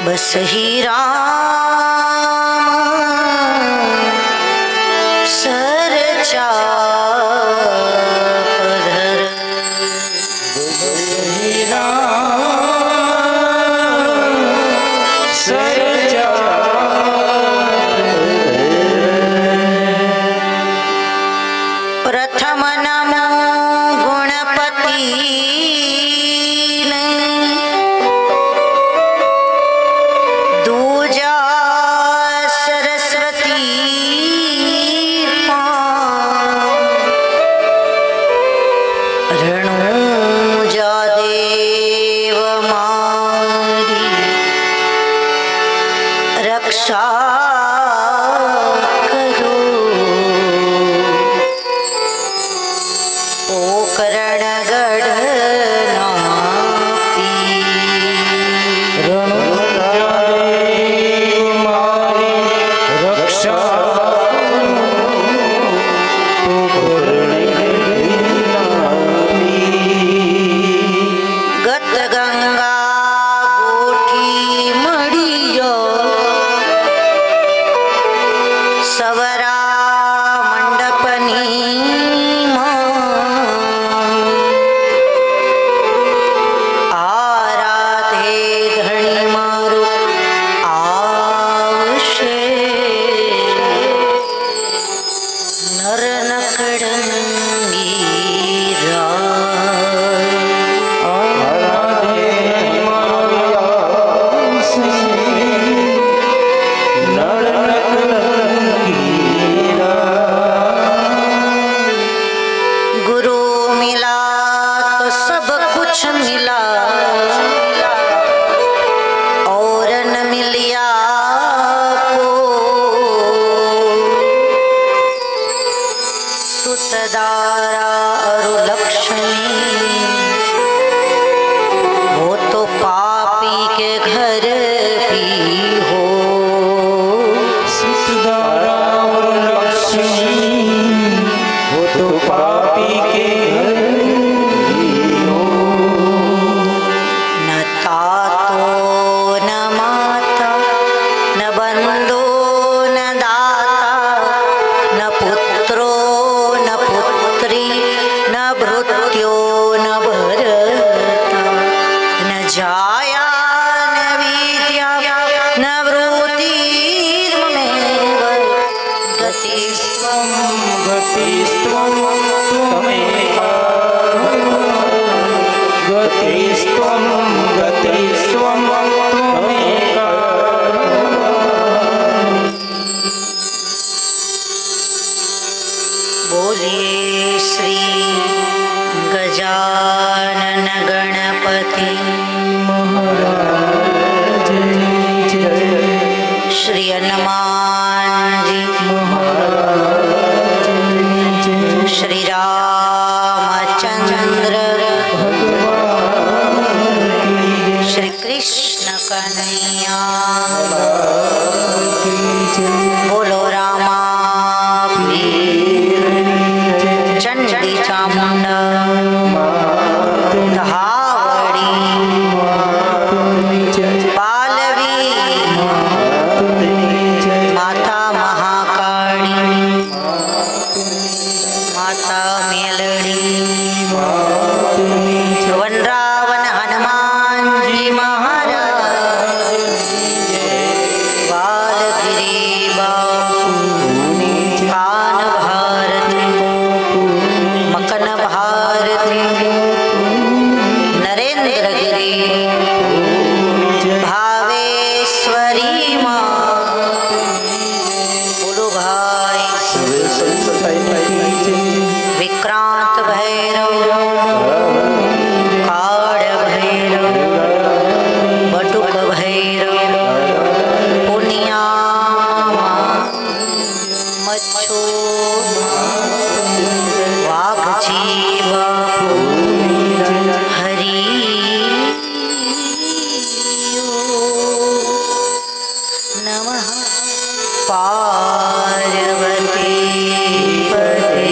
बस ही राम सर चाप धर, बस ही राम सर प्रथम नमो गुणपति दूजा सरस्वती रणूजा देव मारी रक्षा मिला और न मिलिया को सुतदारा और लक्ष्मी वो तो पापी के घर भी हो। सुतदारा और लक्ष्मी वो तो पापी के बोलिए श्री गजानन गणपति महाराज श्री हनुमान जी महाराज श्री रामचंद्र भगवान श्री कृष्ण कन्हैया કનૈયા બોલો રામા ચંડી ચામુંડ ધાવડી પાલવી માતા મહાકાળી માતા મેલડી વનરાવન હનુમાનજી મહારાજ બાલગીરી કાન ભારતી મકન ભારતી નરેન્દ્રગીરી ભાવેશ્વરી બોલો ભાઈ વિક્રાંત ભૈરવ કાળ ભૈરવ બટુક ભૈરવ પુનિયા મચ્છુ વાઘજી હરી નમઃ પાર્વતી પતે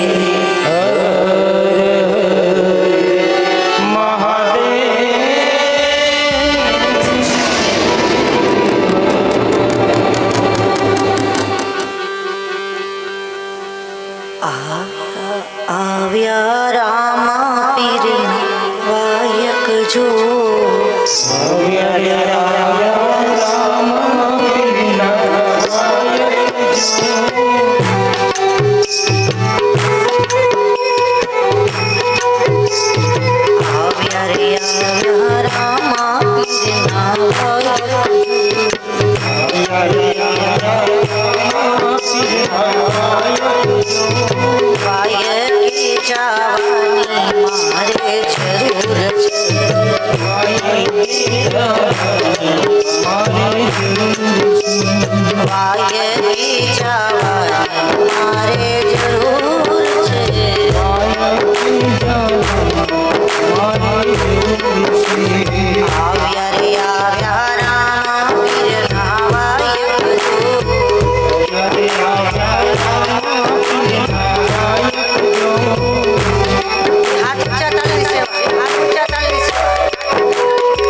આવ્યા રામા પીર વાયક જો આવ્યા રે આવ્યા રામા પીર વાયકે જવાની મારે જરૂર છે વાયકે જવાની મારે જરૂર છે આવ્યા રે આવ્યા રામા પીરના વાયક હાથ ઊંચા તાલની સેવા હાથ ઊંચા તાલની સેવા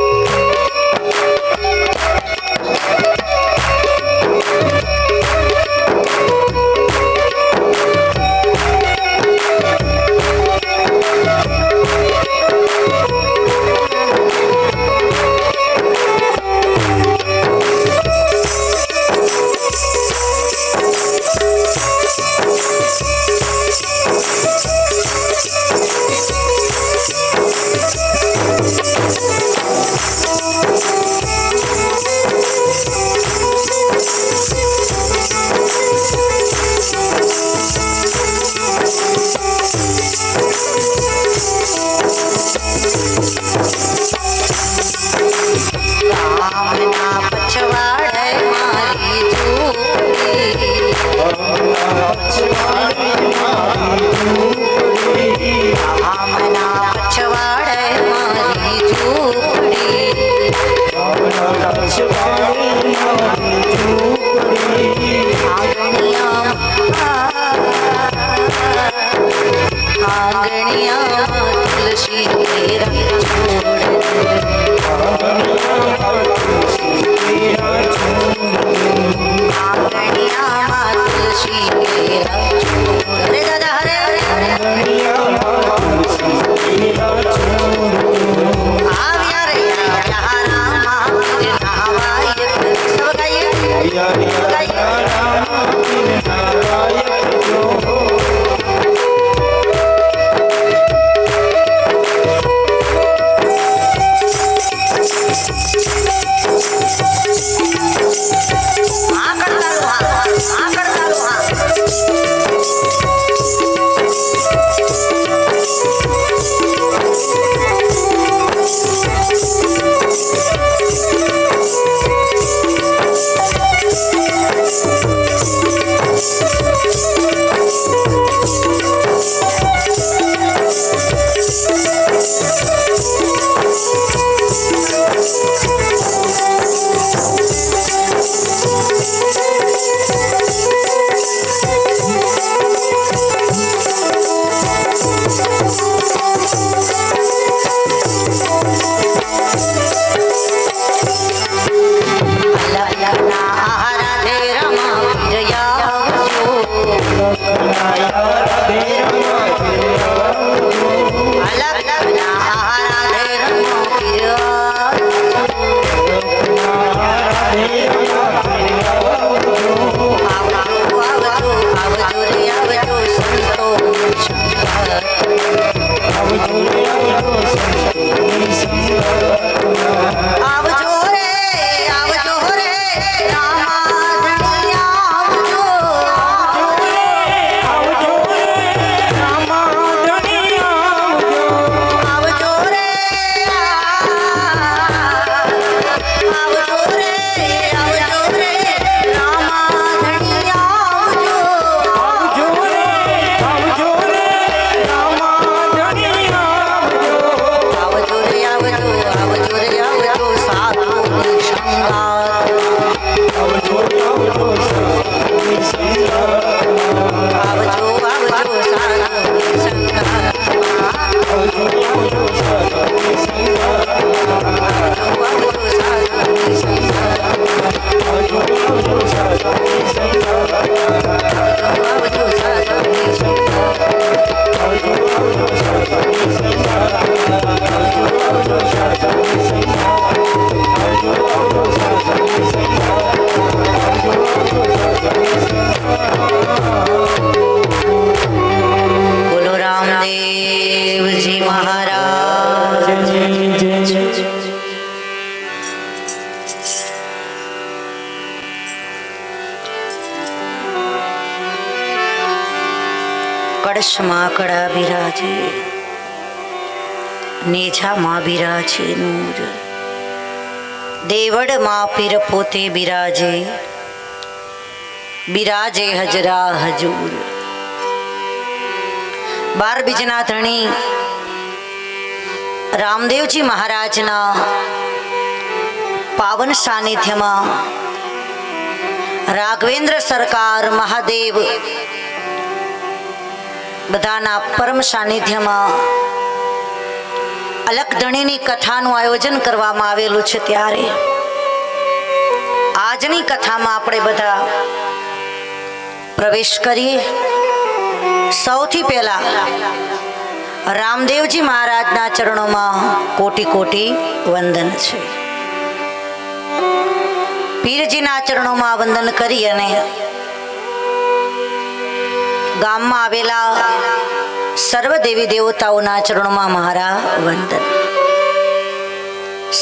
બોલો રામદેવજી મહારાજ. કળશમાં કળા બિરાજે, નેજામાં બિરાજે નૂર, દેવળમાં પીર પોતે બિરાજે, બિરાજે હજરા હજૂર. 12 બીજના ધણી રામદેવજી મહારાજના પાવન સાનિધ્યમાં રાઘવેન્દ્ર સરકાર મહાદેવ બધાના પરમ સાનિધ્યમાં અલખધણીની કથાનું આયોજન કરવામાં આવેલું છે. ત્યારે આજની કથામાં આપણે બધા પ્રવેશ કરીએ. સૌથી પહેલા રામદેવજી મહારાજના ચરણોમાં કોટી કોટી વંદન છે. પીરજીના ચરણોમાં વંદન કરી અને ગામમાં આવેલા સર્વ દેવી દેવતાઓના ચરણોમાં મારા વંદન.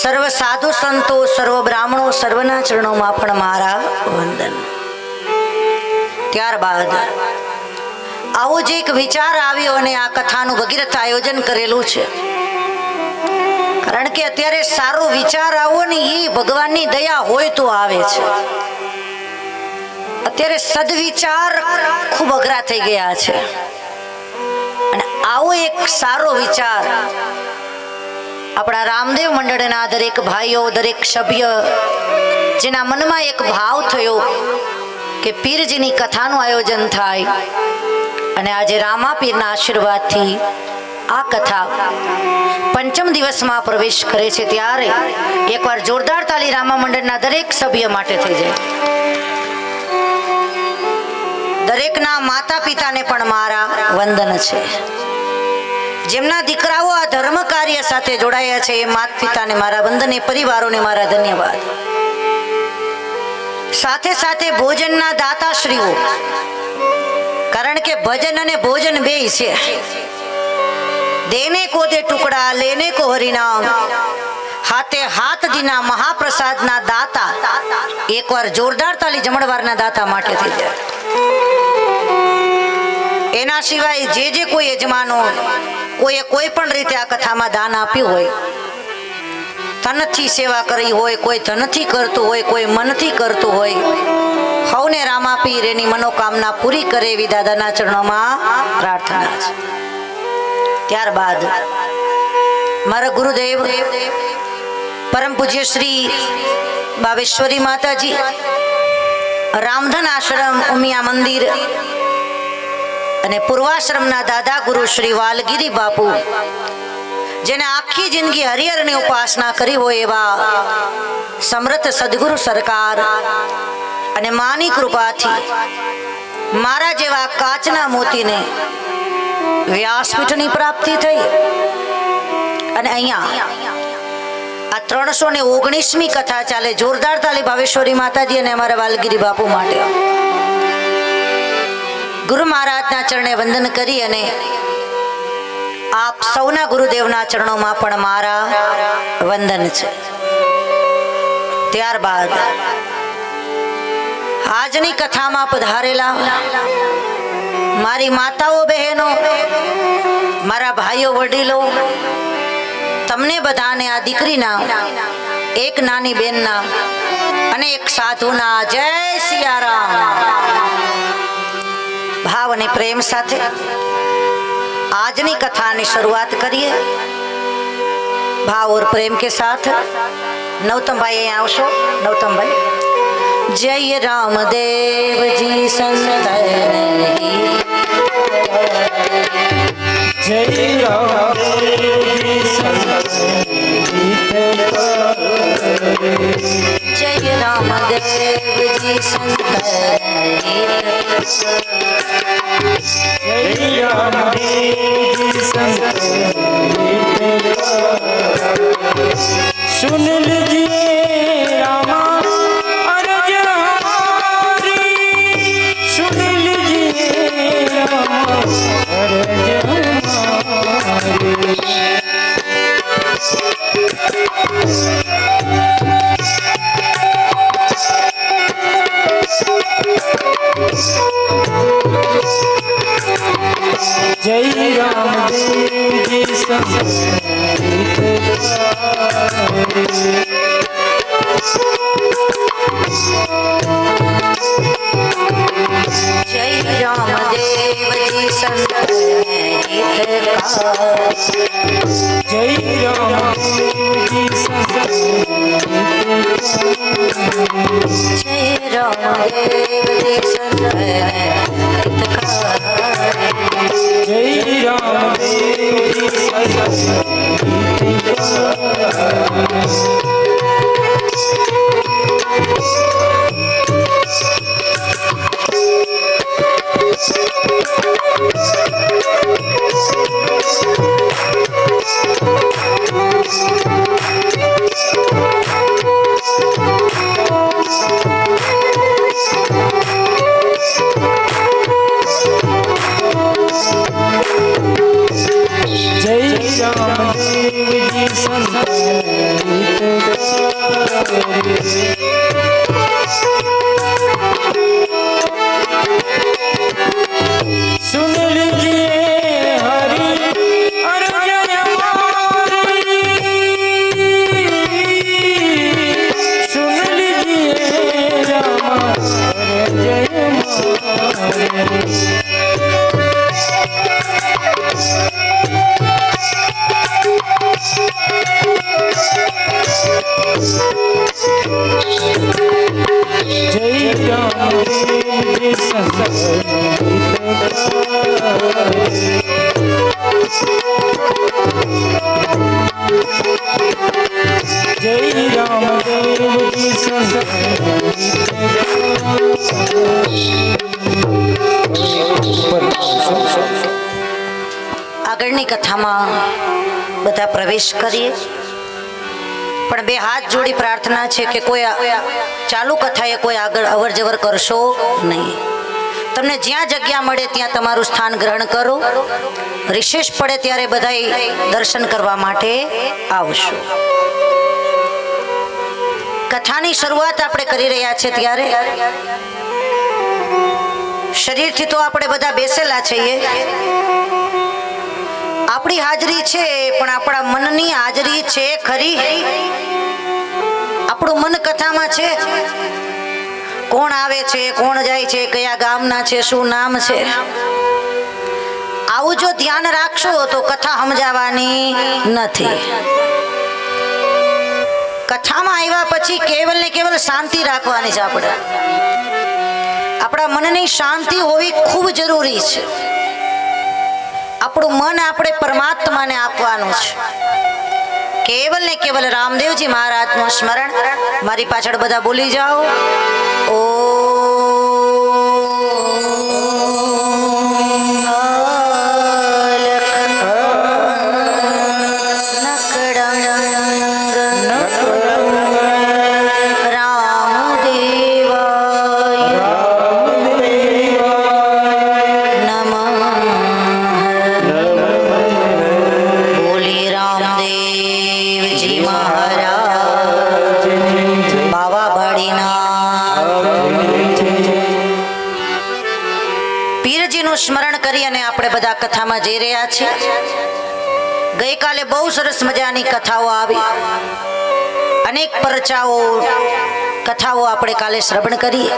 સર્વ સાધુ સંતો, સર્વ બ્રાહ્મણો, સર્વના ચરણોમાં પણ મારા વંદન. ત્યારબાદ આવો જ એક વિચાર આવ્યો અને આ કથાનું ભગીરથ આયોજન કરેલું છે. કારણ કે અત્યારે સારો વિચાર આવો ને એ ભગવાનની દયા હોય તો આવે છે. અત્યારે સદવિચાર ખૂબ અઘરા થઈ ગયા છે અને આવો એક સારો વિચાર આપણા રામદેવ મંડળના દરેક ભાઈઓ, દરેક સભ્ય જેના મનમાં એક ભાવ થયો કે પીરજીની કથાનું આયોજન થાય અને આજે રામાપીરના આશીર્વાદથી આ કથા પંચમ દિવસમાં પ્રવેશ કરે છે. ત્યારે એકવાર જોરદાર તાલી રામા મંડળના દરેક સભ્ય માટે થઈ જાય. દરેકના માતા પિતાને પણ મારા વંદન છે. જેમના દીકરાઓ આ ધર્મ કાર્ય સાથે જોડાયા છે એ માતા પિતાને મારા વંદન, એ પરિવારોને મારા ધન્યવાદ. સાથે સાથે ભોજનના દાતાશ્રીઓ, કારણ કે ભજન અને ભોજન બેય છે. દેને કો દે ટુકડા, લેને કો હરિનામ, હાથે હાથ દીના મહાપ્રસાદના દાતા. એકવાર જોરદાર તાલી જમણવારના દાતા માટે થઈ જાય. એના સિવાય જે કોઈ યજમાનો કોઈએ કોઈ પણ રીતે આ કથામાં દાન આપ્યું હોય, તનથી સેવા કરી હોય, કોઈ ધનથી કરતું હોય, કોઈ મનથી કરતું હોય, સૌને રામાપીર એની મનોકામના પૂરી કરે એવી દાદાના ચરણોમાં પ્રાર્થના છે. ત્યારબાદ મારા ગુરુદેવ પરમ પૂજ્ય શ્રી બાવેશ્વરી માતાજી, રામધન આશ્રમ, ઉમિયા મંદિર અને પૂર્વાશ્રમના દાદા ગુરુ શ્રી વાલગીરી બાપુ, જેને આખી જિંદગી હરિહરની ઉપાસના કરી હોય એવા સમર્થ સદગુરુ સરકાર અને માની કૃપાથી મારા જેવા કાચના મોતીને વ્યાસપીઠની પ્રાપ્તિ થઈ અને અહીંયા આ 319મી કથા ચાલે. જોરદાર તાલી ભાવેશ્વરી માતાજી અને અમારા વાલગીરી બાપુ માટે. ગુરુ મહારાજના ચરણે વંદન કરી અને આપ સૌના ગુરુદેવના ચરણોમાં પણ મારા વંદન છે. ત્યારબાદ આજની કથામાં પધારેલા મારી માતાઓ બહેનો, મારા ભાઈઓ વડીલો, તમને બધાને આ દીકરીના, એક નાની બેનના અને એક સાધુના જય સિયારામ ભાવ અને પ્રેમ સાથે આજની કથાની શરૂઆત કરીએ. भाव और प्रेम के साथ नौतम भाई यहाँ आवशो. नौतम भाई. जय रामदेव जी संत जय रामदेव जी संत जय रामदेव जी संत जय रामदेव जी संत सुन लीजिए रामा अर्ज हमारी, सुन लीजिए रामा अर्ज हमारी. जय रामदेव जी संत जय रामदेव जी संत जय रामदेव जी संत जय रामदेव जी संत जय रामदेव जी संत सुन लीजिए हरि अर्ज हमारी, सुन लीजिए रामा अर्ज हमारी. जय रामदेव जी संत जय रामदेव जी संत. આગળની કથામાં બધા પ્રવેશ કરીએ, પણ બે હાથ જોડી પ્રાર્થના છે કે કોઈ ચાલુ કથાએ કોઈ આગળ અવર જવર કરશો નહીં. તમને જ્યાં જગ્યા મળે ત્યાં તમારું સ્થાન ગ્રહણ કરો. રિશેષ પડે ત્યારે બધાય દર્શન કરવા માટે આવશો. કથાની શરૂઆત આપણે કરી રહ્યા છે ત્યારે શરીરથી તો આપણે બધા બેસેલા છીએ, આપણી હાજરી છે, પણ આપણા મનની હાજરી છે ખરી? આપણું મન કથામાં છે? કોણ આવે છે, કોણ જાય છે, કયા ગામના છે, શું નામ છે? આવું જો ધ્યાન રાખશો તો કથા સમજાવવાની નથી. કથામાં આવ્યા પછી કેવલ ને કેવલ શાંતિ રાખવાની છે. આપણા મનની શાંતિ હોવી ખૂબ જરૂરી છે. આપણું મન આપણે પરમાત્માને આપવાનું છે. કેવલ ને કેવલ રામદેવજી મહારાજનું સ્મરણ. મારી પાછળ બધા બોલી જાઓ. ઓ નકડંગ દેવજીનું સ્મરણ કરી અને આપણે બધા કથામાં જઈ રહ્યા છીએ. ગઈકાલે બહુ સરસ મજાની કથાઓ આવી, અનેક પરચાઓ કથાઓ આપણે કાલે શ્રવણ કરી.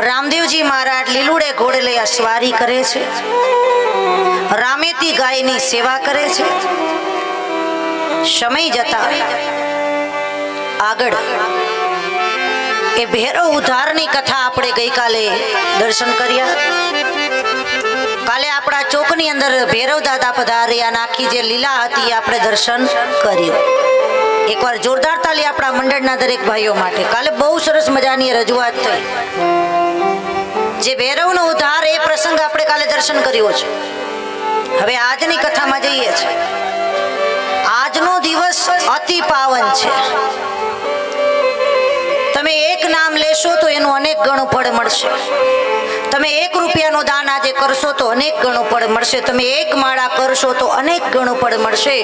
રામદેવજી મહારાજ લીલુડે ઘોડે લઈ અસવારી કરે છે, રામેતી ગાયની સેવા કરે છે. સમય જતા આગળ એ ભૈરવ ઉદ્ધારની કથા આપણે ગઈકાલે દર્શન કર્યા. કાલે આપણા ચોકની અંદર ભૈરવ દાદા પધાર્યા અને આખી જે લીલા હતી આપણે દર્શન કર્યું. એકવાર જોરદાર તાલી આપણા મંડળના દરેક ભાઈઓ માટે. કાલે બહુ સરસ મજાની રજૂઆત થઈ. જે ભૈરવનો ઉદ્ધાર એ પ્રસંગ આપણે કાલે દર્શન કર્યો છે. હવે આજની કથામાં જઈએ છીએ. આજનો દિવસ અતિ પાવન છે. તમે એક નામ લેશો તો એનું અનેક ગણું ફળ મળશે. તમે 1 રૂપિયાનું દાન આજે કરશો તો અનેક ગણું ફળ મળશે. તમે 1 માળા કરશો તો અનેક ગણું ફળ મળશે.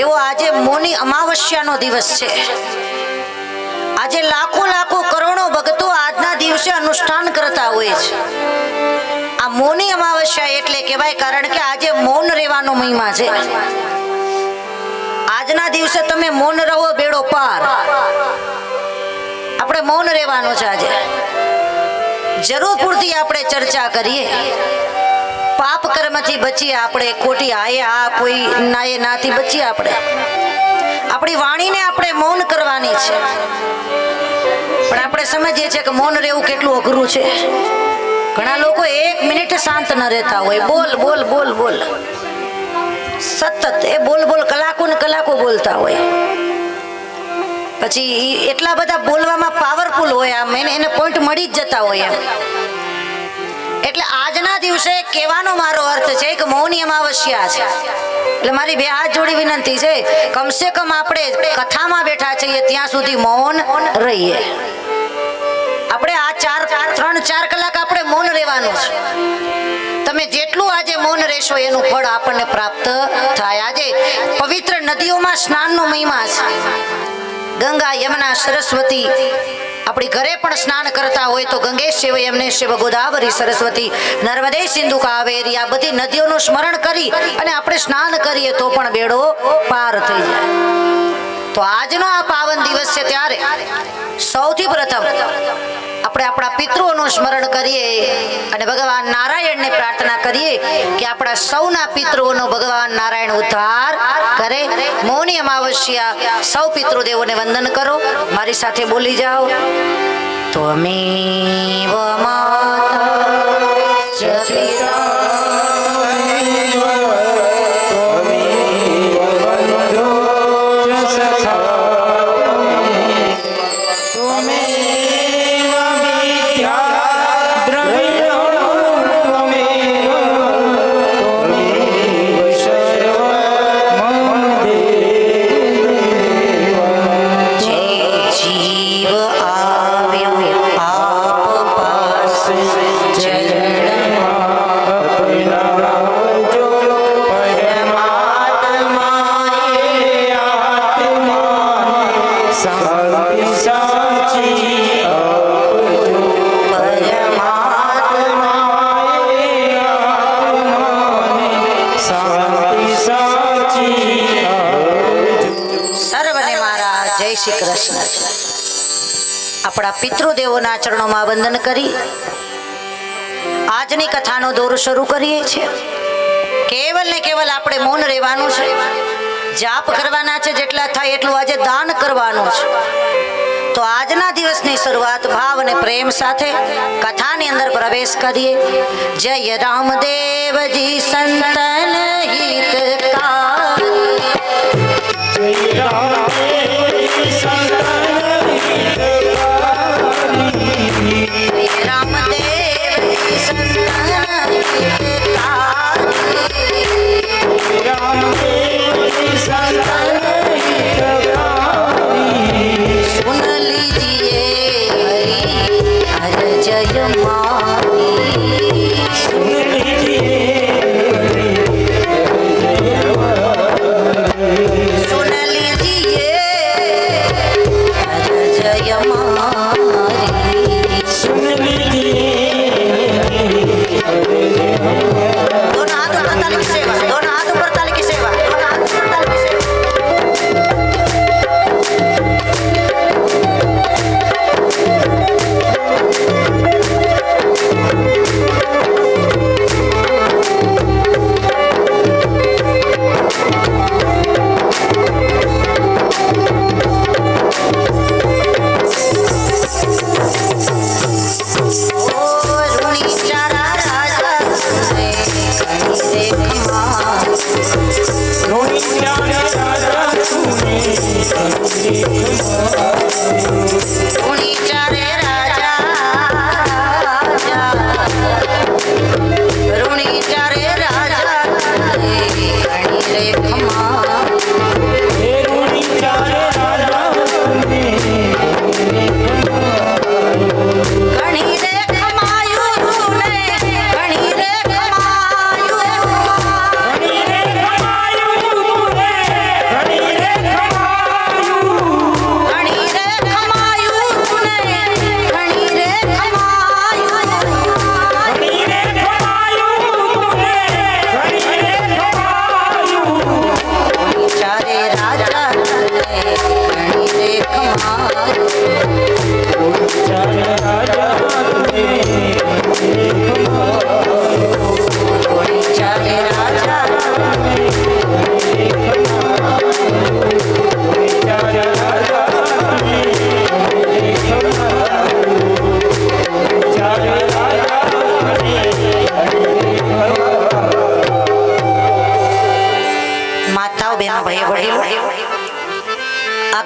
એવો આજે મૌની અમાવસ્યાનો દિવસ છે. આજે લાખો લાખો કરોડો ભક્તો આજના દિવસે અનુષ્ઠાન કરતા હોય છે. આ મૌની અમાવસ્યા એટલે કહેવાય કારણ કે આજે મૌન રહેવાનો મહિમા છે. આજના દિવસે તમે મૌન રહો બેડો પાર. આપણે મૌન રહેવાનું છે. આજે જરૂર પૂરતી આપણે ચર્ચા કરીએ. પાપ કર્મથી બચીએ આપણે, ખોટી આયા કોઈ નાયે નાથી બચીએ આપણે. આપણી વાણીને આપણે મૌન કરવાની છે. પણ આપણે સમજીએ છીએ કે મૌન રહેવું કેટલું અઘરું છે. ઘણા લોકો 1 મિનિટ શાંત ન રહેતા હોય. બોલ બોલ બોલ બોલ સતત એ બોલ બોલ કલાકો ને કલાકો બોલતા હોય. પછી એટલા બધા બોલવામાં પાવરફુલ હોય, આમ એને પોઈન્ટ મળી જ જતા હોય એમ. એટલે આજના દિવસે કહેવાનો મારો અર્થ છે કે મૌની અમાવસ્યા છે. એટલે મારી 2 હાથ જોડી વિનંતી છે, કમસે કમ આપણે કથામાં બેઠા છીએ ત્યાં સુધી મૌન રહીએ. આપણે આ 3-4 કલાક આપણે મૌન રહેવાનું છે. તમે જેટલું આજે મૌન રહેશો એનું ફળ આપણને પ્રાપ્ત થાય. આજે પવિત્ર નદીઓમાં સ્નાનનો મહિમા છે. ગંગા, યમુના, સરસ્વતી. આપણી ઘરે પણ સ્નાન કરતા હોય તો ગંગેશ શિવ, યમનેશ શિવ, ગોદાવરી, સરસ્વતી, નર્મદે, સિંધુ, કાવેરી આ બધી નદીઓનું સ્મરણ કરી અને આપણે સ્નાન કરીએ તો પણ બેડો પાર થઈ જાય. તો આજનો આ પાવન દિવસ છે ત્યારે સૌથી પ્રથમ આપણે આપણા પિતૃઓનું સ્મરણ કરીએ અને ભગવાન નારાયણને પ્રાર્થના કરીએ કે આપણા સૌના પિતૃઓનો ભગવાન નારાયણ ઉદ્ધાર કરે. મૌની અમાવસ્યા સૌ પિતૃદેવોને વંદન કરો. મારી સાથે બોલી જાઓ. ત્વમેવ માતા ચ પિતા શ્રી કૃષ્ણ. આપણા પિતૃદેવોના ચરણોમાં વંદન કરી આજની કથાનો દોર શરૂ કરીએ છીએ. કેવલ ને કેવલ આપણે મૌન રહેવાનું છે. જાપ કરવાના છે, જેટલા થાય એટલું આજે દાન કરવાનું છે. તો આજના દિવસની શરૂઆત ભાવ અને પ્રેમ સાથે કથાની અંદર પ્રવેશ કરીએ. જય રામદેવજી સંતન હિતકારી. જય રામદેવજી સંતન હિતકારી. રામદેવજી સંતન હિતકારી. રામદેવજી સંતન હિતકારી. सुन लीजिए हरि हर जय मारी. सुन लीजिए हर जय मारी. सुन लीजिए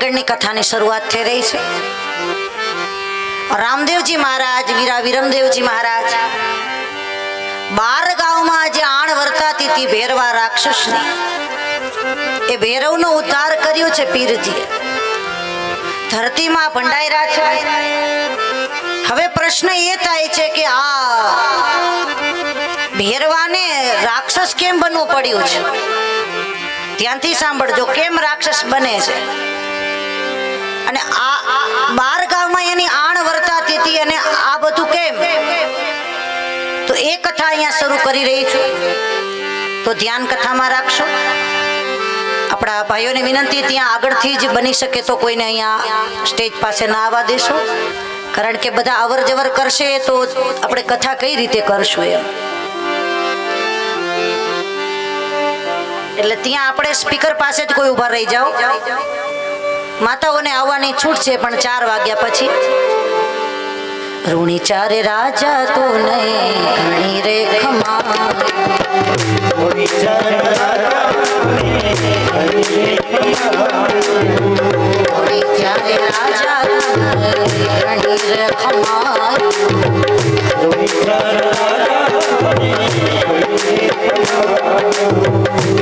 આગળની કથાની શરૂઆત થઈ રહી છે. રામદેવજી મહારાજ, વીરા વિરમદેવજી મહારાજ 12 ગામમાં જે આણ વર્તાતી હતી ભેરવા રાક્ષસની, એ ભેરવનો ઉદ્ધાર કર્યો છે પીરજીએ. ધરતીમાં ભંડાયરા છે. હવે પ્રશ્ન એ થાય છે કે આ ભેરવાને રાક્ષસ કેમ બનવું પડ્યું છે? ધ્યાનથી સાંભળજો, કેમ રાક્ષસ બને છે? અને આ 12 ગામમાં એની આણ વર્તાતી હતી, અને આ બધું કેમ? તો એ કથા અહીંયા શરૂ કરી રહી છું, તો ધ્યાન કથામાં રાખશો. આપણા ભાઈઓને વિનંતી, ત્યાં આગળથી જ બની શકે તો કોઈને અહીંયા સ્ટેજ પાસે ના આવવા દેશો, કારણ કે બધા અવર જવર કરશે તો આપણે કથા કઈ રીતે કરશું એમ. એટલે ત્યાં આપણે સ્પીકર પાસે જ કોઈ ઉભા રહી જાઓ. માતાઓને આવવાની છૂટ છે, પણ 4 વાગ્યા પછી. ઋણી ચારે રાજા તો નહીં ઘણી રે ખમા, ઋણી ચારે રાજા ઘણી રે ખમા,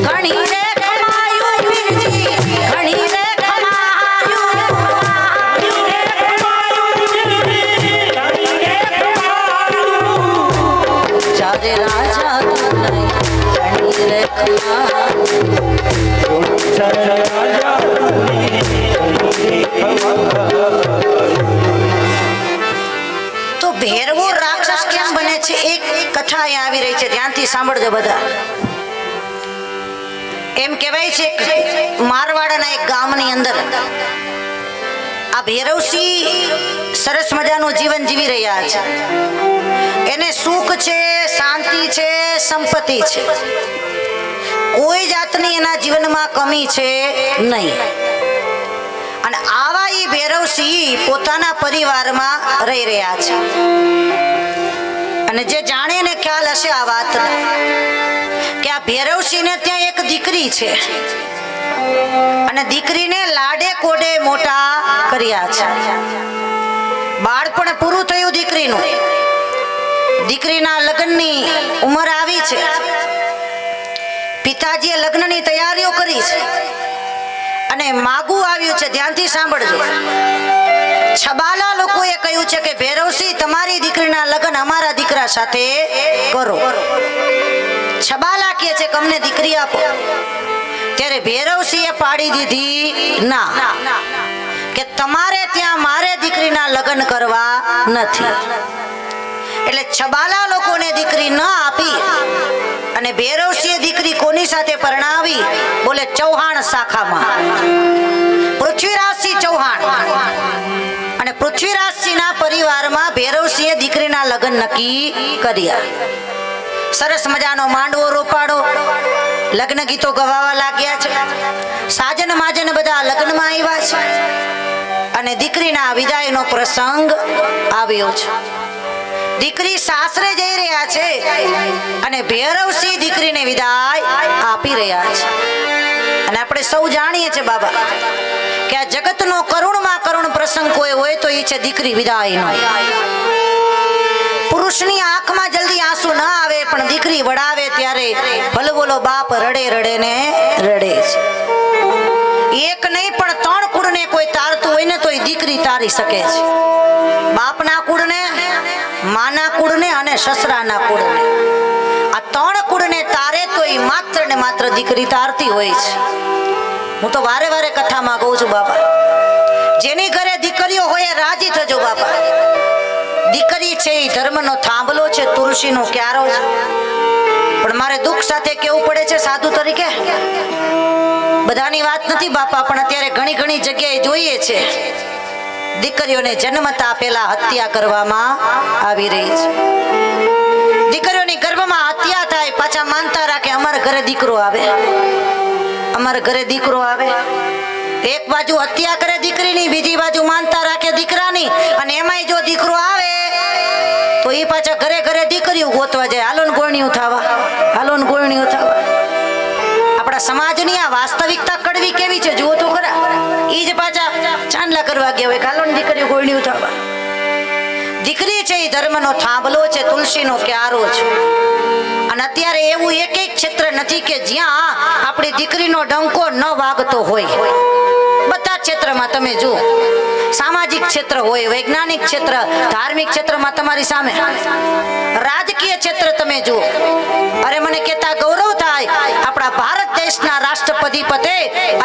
ઘણી રે ખમાયું વીરજી, ઘણી રે રાજા ઘણી રે ખમા. તો ભેરવો રાક્ષસ કેમ બને છે? એક કથા અહીંયા આવી રહી છે, ધ્યાનથી સાંભળજો બધા. એમ કહેવાય છે મારવાડના એક ગામની અંદર આ ભૈરવસિંહ સરસ મજાનું જીવન જીવી રહ્યા છે. એને સુખ છે, શાંતિ છે, સંપત્તિ છે, કોઈ જાતની એના જીવનમાં કમી છે નહીં. અને આવા ઈ ભૈરવસિંહ પોતાના પરિવારમાં રહી રહ્યા છે. અને જે જાણે ને ખ્યાલ હશે આ વાત કે આ ભૈરવસિંહને ત્યાં એક દીકરી છે, અને દીકરીને લાડે કોડે મોટા કર્યા છે. બાળપણ પૂરું થયું દીકરીનું, દીકરીના લગ્નની ઉંમર આવી છે. પિતાજીએ લગ્નની તૈયારીઓ કરી છે, અને માગું આવ્યું છે. ધ્યાનથી સાંભળજો. છબાલા લોકોએ કહ્યું છે કે ભૈરવસિંહ, તમારી દીકરીના લગ્ન અમારા દીકરા સાથે કરો. છબાલા કહે છે કે અમને દીકરી આપો. ત્યારે ભૈરવસિંહે પાડી દીધી ના, કે તમારે ત્યાં મારે દીકરીના લગ્ન કરવા નથી. એટલે છબાલા લોકોને દીકરી ન આપી, અને ભૈરવસિંહે દીકરી કોની સાથે પરણાવી? બોલે ચૌહાણ શાખામાં, પૃથ્વીરાજસિંહ ચૌહાણ. અને પૃથ્વીરાજસિંહના પરિવારમાં ભૈરવસિંહે દીકરીના લગ્ન નક્કી કર્યા. સરસ મજાનો માંડવો રોપાડો, લગ્ન ગીતો ગવાવા લાગ્યા છે. સાજન માજન બધા લગ્નમાં આવ્યા છે, અને દીકરીના વિદાયનો પ્રસંગ આવ્યો છે. દીકરી સાસરે જઈ રહ્યા છે, અને ભૈરવસિંહ દીકરીને વિદાય આપી રહ્યા છે. અને આપણે સૌ જાણીએ છીએ બાબા કે આ જગતનો કરુણમાં કરુણ પ્રસંગ કોઈ હોય તો એ છે દીકરી વિદાયનો. પુરુષની આંખમાં જલ્દી આંસુ ના આવે, પણ દીકરી વડાવે ત્યારે ભલબોલો બાપ રડે રડે ને રડે છે. એક નહીં પણ 3 કુળને કોઈ તારતું હોય ને તો એ દીકરી તારી શકે છે. બાપના કુળને, માના કુળને અને સસરાના કુળને. આ 3 કુળને તારે તો એ માત્ર ને માત્ર દીકરી તારતી હોય છે. હું તો વારે વારે કથામાં કહું છું બાપા, જેની ઘરે દીકરીઓ હોય એ રાજી થજો બાપા. દીકરી છે એ ધર્મનો થાંભલો છે, તુલસીનો ક્યારો છે. પણ મારે દુઃખ સાથે કેવું પડે છે સાધુ તરીકે, બધાની વાત નથી બાપા, પણ અત્યારે ઘણી ઘણી જગ્યાએ જોઈએ છે દીકરીઓને જન્મતા પહેલા હત્યા કરવામાં આવી રહી છે. દીકરીઓની ગર્ભમાં હત્યા થાય, પાછા માનતા રાખે અમારા ઘરે દીકરો આવે, અમારા ઘરે દીકરો આવે. એક બાજુ હત્યા કરે દીકરીની, બીજી બાજુ માનતા રાખે દીકરાની. અને એમાંય જો દીકરો આવે તો એ પાછા ઘરે ઘરે દીકરીઓ ગોતવા જાય. હાલો ને ગોળણીઓ થવા, હાલો ને ગોળણીઓ થવા. આપણા સમાજની આ વાસ્તવિકતા કડવી કેવી છે જુઓ તો ખરા. એ જ પાછા ચાંદલા કરવા ગયા હોય કાલો ને દીકરીઓ ગોળ્યું થવા. દીકરી છે એ ધર્મનો થાંભલો છે, તુલસીનો ક્યારો છે. અને અત્યારે એવું એક ક્ષેત્ર નથી કે જ્યાં આપણી દીકરીનો ડંકો ન વાગતો હોય. બધા ક્ષેત્રમાં તમે જુઓ, સામાજિક ક્ષેત્ર હોય, વૈજ્ઞાનિક ક્ષેત્ર, ધાર્મિક ક્ષેત્રમાં તમારી સામે, રાજકીય ક્ષેત્ર તમે જુઓ. અરે મને કહેતા ગૌરવ થાય, આપણા ભારત દેશના રાષ્ટ્રપતિ પદે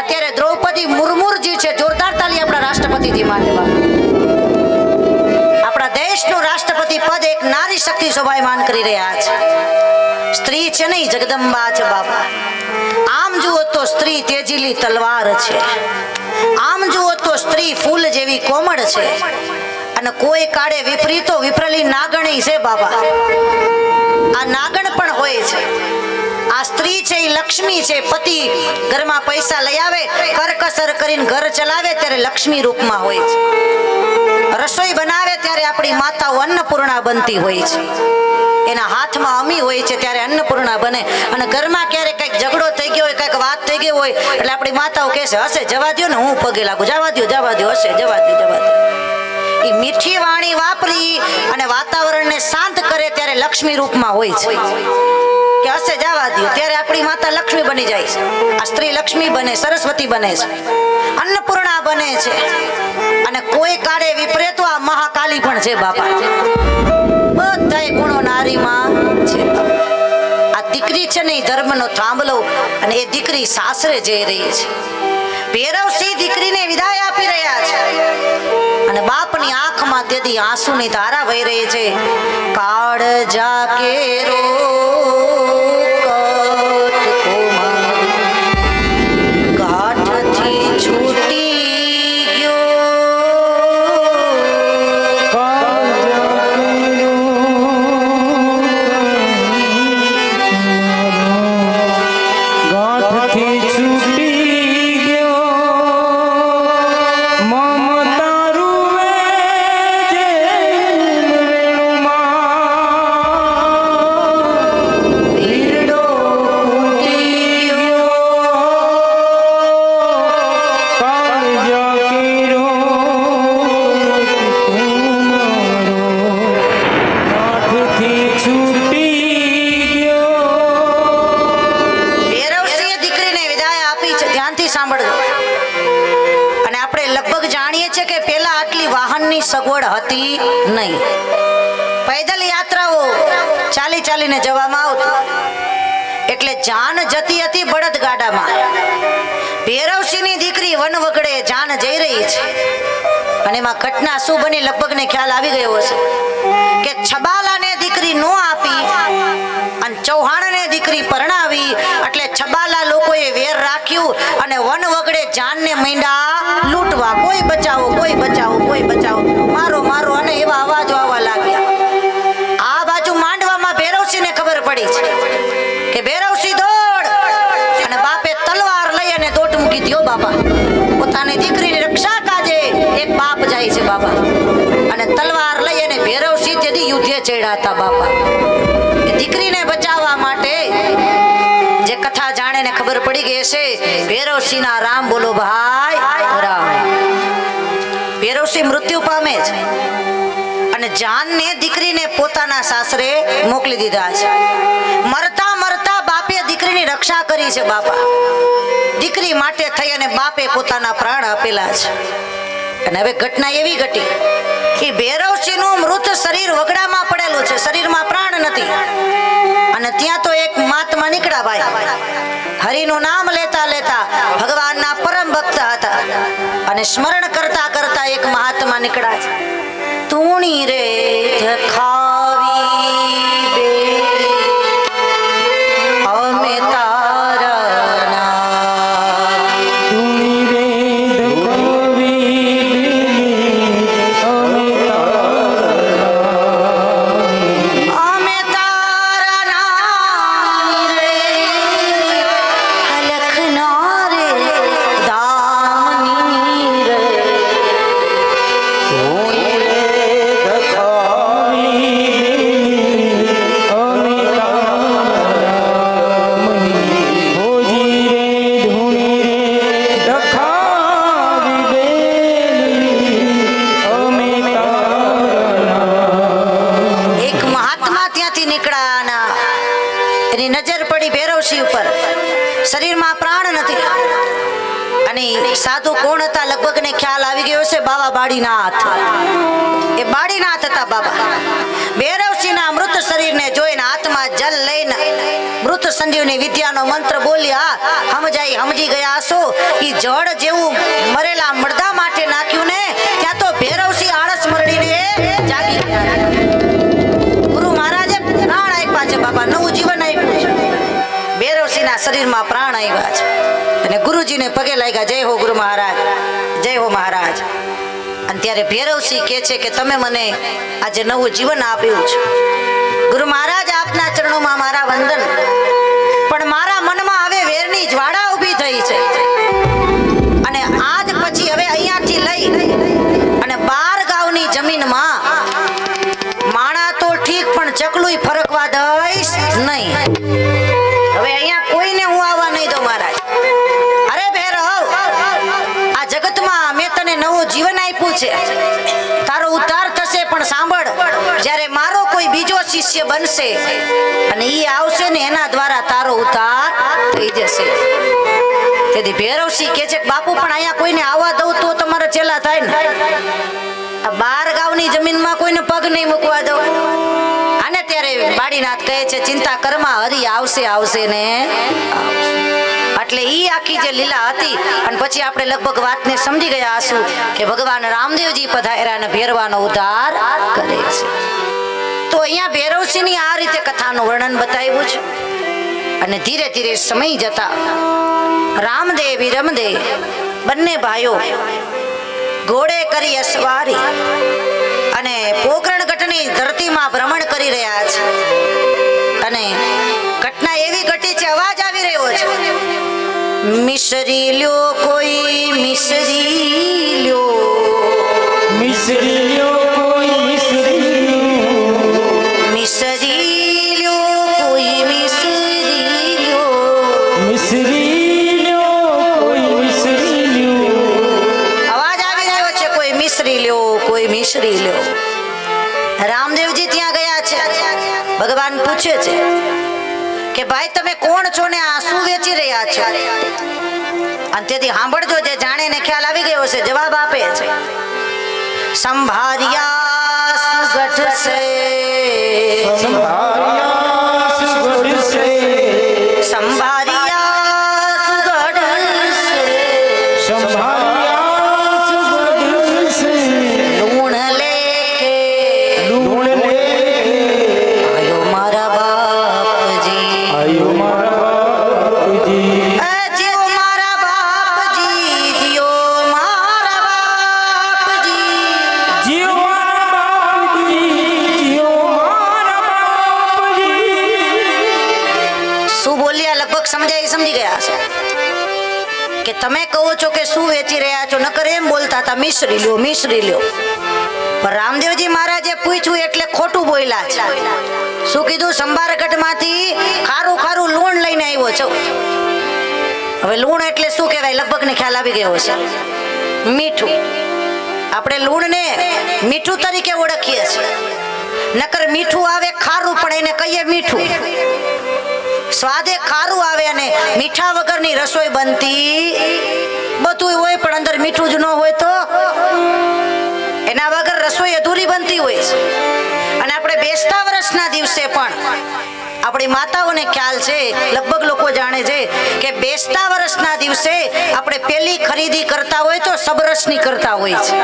અત્યારે દ્રૌપદી મુર્મુજી છે. જોરદાર તાલી આપણા રાષ્ટ્રપતિજી માટે. આપણા દેશનું રાષ્ટ્રપતિ પદ એક નારી શક્તિ શોભાયમાન કરી રહ્યા છે. સ્ત્રી છે નહીં, જગદંબા છે બાપા. આમ જુઓ તો સ્ત્રી તેજીલી તલવાર છે. આમ જુઓ તો સ્ત્રી ફૂલ જેવી કોમળ છે. અને કોઈ કાળે વિપરીતો વિપરેલી નાગણી છે બાબા. આ નાગણ પણ હોય છે. આ સ્ત્રી છે એ લક્ષ્મી છે. પતિ ઘરમાં પૈસા લઈ આવે, કરકસર કરીને ઘર ચલાવે ત્યારે લક્ષ્મી રૂપમાં હોય છે. રસોઈ બનાવે ત્યારે આપણી માતાઓ અન્નપૂર્ણા બનતી હોય છે. એના હાથમાં અમી હોય છે ત્યારે અન્નપૂર્ણા બને. અને ઘરમાં ક્યારેક કઈક ઝઘડો થઈ ગયો હોય, કઈક વાત થઈ ગઈ હોય, એટલે આપણી માતાઓ કહે છે હશે જવા દો ને, હું પગે લાગુ, જવા દો હશે, જવા દો. એ મીઠી વાણી વાપરી અને વાતાવરણને શાંત કરે ત્યારે લક્ષ્મી રૂપમાં હોય છે કે હશે જવા દો, ત્યારે આપણી માતા લક્ષ્મી બની જાય છે. આ સ્ત્રી લક્ષ્મી બને, સરસ્વતી બને છે, અન્નપૂર્ણા બને છે. અને કોઈ કાળે વિપરીતો આ મહાકાલી પણ છે બાપા. બધાય ગુણો નારીમાં છે. આ દીકરી છે ને એ ધર્મનો થાંભલો. અને એ દીકરી સાસરે જઈ રહી છે. ભૈરવસિંહ દીકરીને વિદાય આપી રહ્યા છે. અને બાપની આંખમાં તેથી આંસુની ધારા વહી રહી છે. કાળ જાકે રો ગાંઠથી છૂટી સગવડ હતી નહીં. પૈદલ યાત્રાઓ ચાલી ચાલીને જવામાં આવતી. એટલે જાન જતી હતી બળદ ગાડામાં. ભૈરવસિંહની દીકરી વન વગડે જાન જઈ રહી છે. અને એમાં ઘટના શું બની લગભગ ને ખ્યાલ આવી ગયો હશે કે છબાલાને દીકરી નો આપી અને ચૌહાણને દીકરી પરણાવી. એટલે છબાલા લોકોએ વેર રાખ્યું અને વન વગડે જાનને માંડ્યા લૂંટવા. કોઈ બચાવો, કોઈ બચાવો, કોઈ બચાવો, મારો મારો. અને એવા અવાજો આવવા લાગ્યા. આ બાજુ માંડવામાં ભૈરવસિંહને ખબર પડી છે કે ભૈરવસિંહ દોડ. અને બાપે તલવાર લઈ અને દોટ મૂકી દીધો બાપા. પોતાની દીકરીની રક્ષા કાજે એક બાપ જાય છે બાપા. અને તલવાર લઈ અને ભૈરવસિંહ તેથી યુદ્ધે ચડ્યા હતા બાપા. દીકરીને બચાવવા માટે જે કથા જાણે ને ખબર પડી ગઈ છે. ભૈરવસિંહના રામ બોલો ભાઈ રામ. ભૈરવસિંહ મૃત્યુ પામે છે. અને જાનને દીકરીને પોતાના સાસરે મોકલી દીધા છે. મરતા મરતા બાપે દીકરીની રક્ષા કરી છે બાપા. દીકરી માટે થઈ અને બાપે પોતાના પ્રાણ આપેલા છે. અને હવે ઘટના એવી ઘટી કે ભૈરવસિંહનું મૃત શરીર વગડામાં પડેલું છે. શરીરમાં પ્રાણ નથી. અને ત્યાં તો એક મહાત્મા નીકળ્યા ભાઈ. હરિનું નામ લેતા લેતા ભગવાનના પરમ ભક્ત હતા. અને સ્મરણ કરતા કરતા એક મહાત્મા નીકળ્યા છે. તુણી રે ખાવી બે અમે તારા Holy સાધુ કોણ હતા લગભગ ને ખ્યાલ આવી ગયો છે, બાવા બાળીનાથ. એ બાળીનાથ હતા બાબા. ભૈરવસિંહના મૃત શરીરને જોઈને હાથમાં જલ લઈને મૃત સંજીવની વિદ્યાનો મંત્ર બોલ્યા. સમજી ગયા છો. ઈ જળ જેવું મરેલા મરદા માટે નાખ્યું ને ત્યાં તો ભૈરવસિંહ આળસ મરડીને જાગી ગયા. ગુરુ મહારાજે પ્રાણ આપ્યા છે બાબા, નવું જીવન આપ્યું છે. ભૈરવસિંહના શરીરમાં પ્રાણ આવ્યા છે અને ગુરુજીને પગે લાગ્યા. જય હો ગુરુ મહારાજ, જય હો મહારાજ. અને ત્યારે ભૈરવસિંહ કહે છે કે તમે મને આજે નવું જીવન આપ્યું છે. ગુરુ મહારાજ આપના ચરણોમાં મારા વંદન. પણ મારા મનમાં હવે વેરની જ્વાળા ઊભી થઈ છે અને આજ પછી હવે અહીંયાથી લઈ અને 12 ગામની જમીનમાં માણા તો ઠીક પણ ચકલુય ફરકવા દઈશ નહીં. હવે અહીંયા કોઈને હું આવવા નહીં દઉં મહારાજ. અરે ભૈરવ, આ જગતમાં મેં તને નવું જીવન આપ્યું છે, તારો ઉદ્ધાર થશે. પણ સાંભળ, જ્યારે મારો કોઈ બીજો શિષ્ય બનશે અને ઈ આવશે ને એના દ્વારા તારો ઉદ્ધાર થઈ જશે. તેથી ભૈરવસિંહ કહે છે બાપુ પણ અહીંયા કોઈને આવવા દઉં તો તમારા ચેલા થાય ને. આ 12 ગામની જમીનમાં કોઈને પગ નહીં મૂકવા દઉં. અને ત્યારે બાળીનાથ કહે છે ચિંતા કરમાં, હરી આવશે ને એટલે ઈ આખી જે લીલા હતી. અને પછી આપણે લગભગ વાતને સમજી ગયા હશું કે ભગવાન રામદેવજી પધાર્યા અને ભેરવાનો ઉદ્ધાર કરે છે. તો અહીંયા ભૈરવસિંહની આ રીતે કથાનું વર્ણન બતાવ્યું છે. અને ધીરે ધીરે સમય જતા રામદેવ વિરમદેવ બંને ભાઈઓ ઘોડે કરી અસવારી અને પોકરણગઢની ધરતીમાં ભ્રમણ કરી રહ્યા છે. અને ઘટના એવી ઘટી છે, અવાજ આવી રહ્યો છે, મિસરી લ્યો કોઈ મિસરી લ્યો, મિસરી લ્યો કોઈ મિસરી લ્યો, મિસરી લ્યો કોઈ મિસરી લ્યો, મિસરી લ્યો કોઈ મિસરી લ્યો. અવાજ આવી રહ્યો છે, કોઈ મિસરી લ્યો કોઈ મિસરી લ્યો. રામદેવજી ત્યાં ગયા છે. ભગવાન પૂછે છે કે ભાઈ તમે કોણ છો ને આ શું વેચી રહ્યા છો? અને તેથી સાંભળજો, જે જાણે ને ખ્યાલ આવી ગયો છે જવાબ આપે છે, સંભારિયા સુગઢ સે, સંભારિયા સુગઢ સે, સંભારિયા સુગઢ સે, સંભારિયા સુગઢ સે, લૂણ લેકે લૂણ લેકે આયો મારા બાપજી, આયો મારા બાપજી. જીઓ મારા બાપજી, જીઓ મારા બાપજી. જીઓ મારા બાપજી, જીઓ મારા બાપજી. શું બોલ્યા લગભગ સમજી ગયા છે કે તમે કહો છો કે શું વેચી રહ્યા છો, નકર એમ બોલતા હતા મિશ્રી લ્યો મિશ્રી લ્યો. પણ રામદેવજી મહારાજે પૂછ્યું એટલે ખોટું બોલ્યા છે. શું કીધું? સંભારગઢમાંથી ખારું ખારું લૂણ લઈને આવ્યો છો. હવે લૂણ એટલે શું કહેવાય લગભગ ને ખ્યાલ આવી ગયો છે, મીઠું. આપણે લૂણને મીઠું તરીકે ઓળખીએ છીએ. નકર મીઠું આવે ખારું, પણ એને કહીએ મીઠું. સ્વાદે ખારું આવે અને મીઠા વગરની રસોઈ બનતી બધું હોય પણ અંદર મીઠું જ ન હોય તો એના વગર રસોઈ અધૂરી બનતી હોય છે. અને આપણે બેસતા વર્ષના દિવસે પણ આપણી માતાઓને ખ્યાલ છે, લગભગ લોકો જાણે છે કે બેસતા વર્ષના દિવસે આપણે પહેલી ખરીદી કરતા હોય તો સબરસની કરતા હોય છે.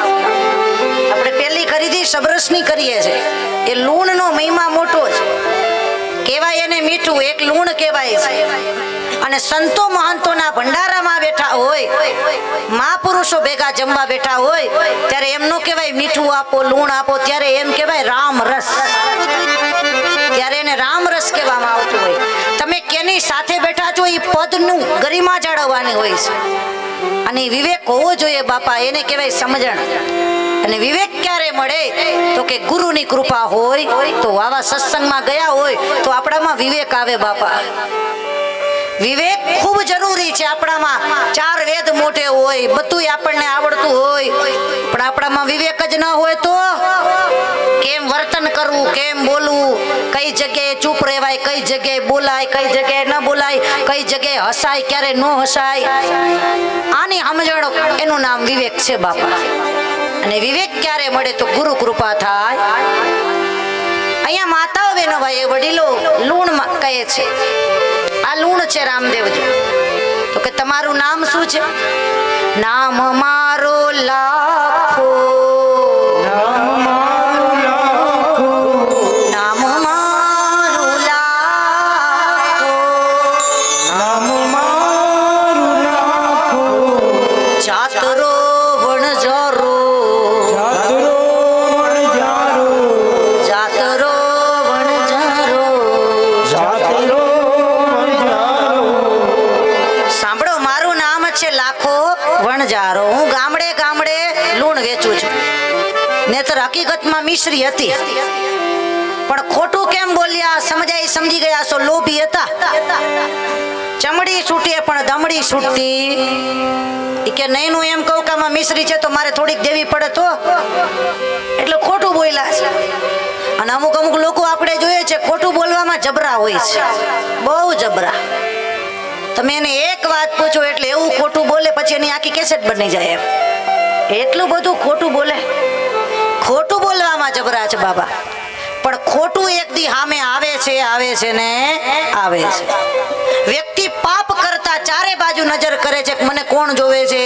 આપણે પહેલી ખરીદી સબરસની કરીએ છીએ. એ લૂણનો મહિમા મોટો છે. કહેવાય એને મીઠું, એક લૂણ કહેવાય છે. અને સંતો મહંતોના ભંડારામાં બેઠા હોય, મહાપુરુષો ભેગા જમવા બેઠા હોય ત્યારે એમ નો કહેવાય મીઠું આપો લૂણ આપો, ત્યારે એમ કહેવાય રામ રસ. ત્યારે એને રામ રસ કહેવામાં આવતું હોય. તમે કેની સાથે બેઠા છો એ પદનું ગરિમા જાળવવાની હોય છે. અને વિવેક હોવો જોઈએ બાપા, એને કહેવાય સમજણ. અને વિવેક ક્યારે મળે તો કે ગુરુની કૃપા હોય તો. આવા સત્સંગમાં ગયા હોય તો આપણામાં વિવેક આવે બાપા. વિવેક ખૂબ જરૂરી છે આપણામાં. 4 વેદ મોટે હોય, બધું આપણને આવડતું હોય, પણ આપણામાં વિવેક જ ન હોય તો કેમ વર્તન કરવું, કેમ બોલવું, કઈ જગ્યાએ ચૂપ રહેવાય, કઈ જગ્યાએ બોલાય, કઈ જગ્યાએ ન બોલાય, કઈ જગ્યાએ હસાય, ક્યારે ન હસાય, આની સમજણ એનું નામ વિવેક છે બાપા. અને વિવેક ક્યારે મળે તો ગુરુ કૃપા થાય. અહીંયા માતાઓ બહેનો ભાઈ વડીલો લૂણ કહે છે. આ લૂણ છે રામદેવજી. તો કે તમારું નામ શું છે? નામ મારો લાખો, નામ મારું લાખો, નામ મારું લાખો, નામ મારું લાખો, જાતરો વણજારો, જાતરો વણજારો, જાતરો વણજારો. જાતરો વણજારો. સાંભળો, મારું નામ છે લાખો વણજારો. હું ગામડે ગામડે લૂણ વેચું છું. નેતર હકીકતમાં મિશ્રી હતી, પણ ખોટું કેમ બોલ્યા સમજાય, સમજી ગયા છો લોભી હતા. ચમડી છૂટે પણ દમડી છૂટતી. ઈ કે નહીં નું એમ કહું કે આમાં મિશ્રી છે તો મારે થોડીક દેવી પડે તો, એટલે ખોટું બોલ્યા છે. અને અમુક અમુક લોકો આપણે જોઈએ છે ખોટું બોલવામાં જબરા હોય છે, બહુ જબરા. તમે એને એક વાત પૂછો એટલે એવું ખોટું બોલે, પછી એની આખી કેસેટ બની જાય. એટલું બધું ખોટું બોલે, ખોટું બોલવામાં જબરા છે બાબા. પણ ખોટું એક દી સામે આવે છે ને આવે છે. વ્યક્તિ પાપ કરતા ચારે બાજુ નજર કરે છે કે મને કોણ જોવે છે,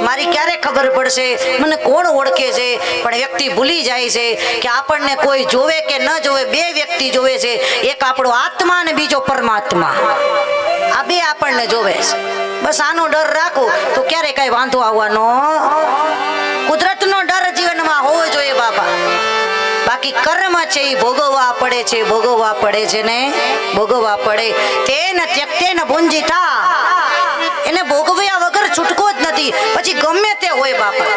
મારી ક્યારે ખબર પડશે, મને કોણ ઓળખે છે. પણ વ્યક્તિ ભૂલી જાય છે કે આપણને કોઈ જોવે કે ન જોવે, બે વ્યક્તિ જોવે છે. એક આપણો આત્મા અને બીજો પરમાત્મા. આ બે આપણને જોવે છે. બસ આનો ડર રાખો તો ક્યારે કઈ વાંધો આવવાનો. કુદરતનો ડર જીવનમાં હોવો જોઈએ બાપા. બાકી કર્મ છે એ ભોગવવા પડે છે, ભોગવવા પડે છે ને ભોગવવા પડે. તેન ત્યક્તેન ભુંજિતા, એને ભોગવ્યા વગર છૂટકો જ નથી. પછી ગમે તે હોય બાપા,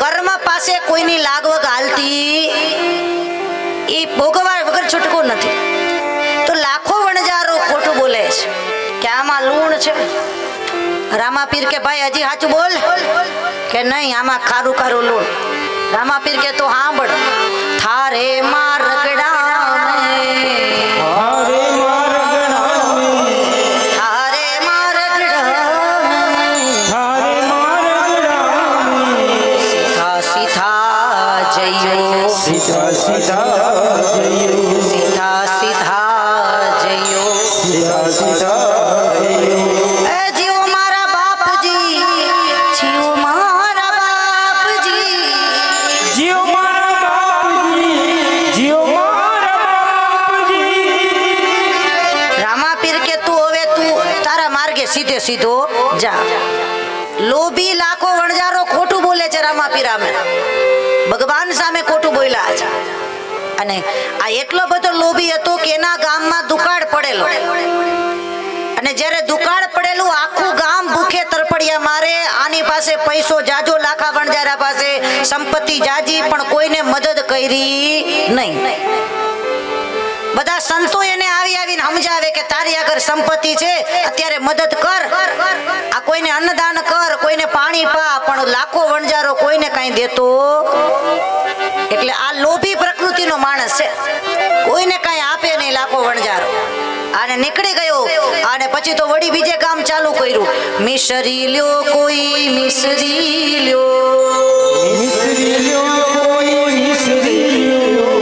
કર્મ પાસે કોઈની લાગવગ હાલતી એ ભોગવા વગર છૂટકો નથી. તો લાખો વણજારો ખોટું બોલે છે કે આમાં લૂણ છે. રામાપીર કે ભાઈ હજી સાચું બોલ, કે નહીં આમાં ખારું ખારું લૂણ. રામાપીર કે તો સાંભળ, થારે માં રગડા હારે મારગણા મે, થારે માં રગડા હારે મારગણા મે, સીધા સીધા જયો, સીધા સીધા જયો, સીધા સીધા જયો. સીધા સીધા જયો. એ જીવો મારા બાપજી, જીવો મારા બાપજી. જીઓ મારા બાપજી, જીઓ મારા બાપજી. રામાપીર કે તું હવે તું તારા માર્ગે સીધે સીધો જા. લોભી લાખો વણજારો ખોટું બોલે છે રામાપીર સામે, ભગવાન સામે ખોટું બોલ્યા છે. અને આ એટલો બધો લોભી હતો કે એના ગામમાં દુકાળ પડેલો. અને જ્યારે દુકાળ પડેલું આખું ગામ ભૂખે તરફડિયા મારે. આની પાસે પૈસો જાજો, લાખા વણજારા પાસે સંપત્તિ જાજી, પણ કોઈને મદદ કરી નહીં. બધા સંતો એને આવીને સમજાવે કે તારી આગળ સંપત્તિ છે, અત્યારે મદદ કર, આ કોઈને અન્નદાન કર, કોઈને પાણી પા. પણ લાખો વણજારો કોઈને કઈ દેતો. એટલે આ લોભી પ્રકૃતિનો માણસ છે, કોઈને કઈ આપે નહીં લાખો વણજારો. આને નીકળી ગયો. અને પછી તો વળી બીજે કામ ચાલુ કર્યું. મિસરી લ્યો કોઈ મિસરી લ્યો, મિસરી લ્યો કોઈ મિસરી લ્યો,